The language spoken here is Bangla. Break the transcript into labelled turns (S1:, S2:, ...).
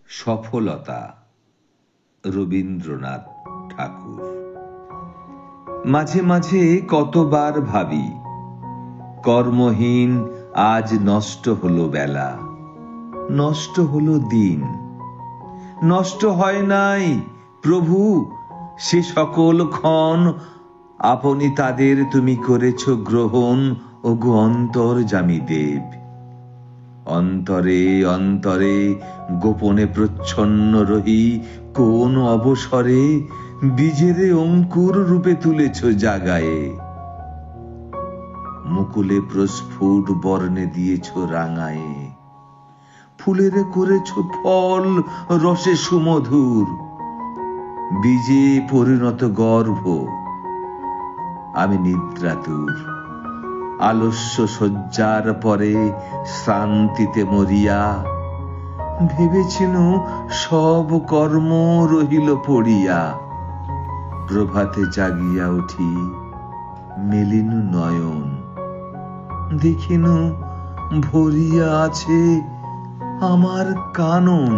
S1: সফলতা রবীন্দ্রনাথ ঠাকুর। মাঝে মাঝে কতবার ভাবি, কর্মহীন আজ নষ্ট হলো বেলা, নষ্ট হলো দিন। নষ্ট হয় নাই প্রভু সে সকল ক্ষণ, আপনি তাদের তুমি করেছ গ্রহণ। ওগো অন্তর্যামী দেব, অন্তরে অন্তরে গোপনে প্রচ্ছন্ন রহি, কোন অবসরে বীজেরে অঙ্কুর রূপে তুলেছ জাগায়ে। মুকুলে প্রস্ফুট বর্ণে দিয়েছ রাঙায়ে, ফুলেরে করেছ ফল রসে সুমধুর। বীজে পরিণত গর্ভ আমি নিদ্রাতুর, আলস্য শয্যার পরে শান্তিতে মরিয়া। ভেবেছিল সব কর্ম রহিল পড়িয়া, প্রভাতে জাগিয়া উঠি মেলিনু নয়ন। দেখিনু ভরিয়া আছে আমার কানন।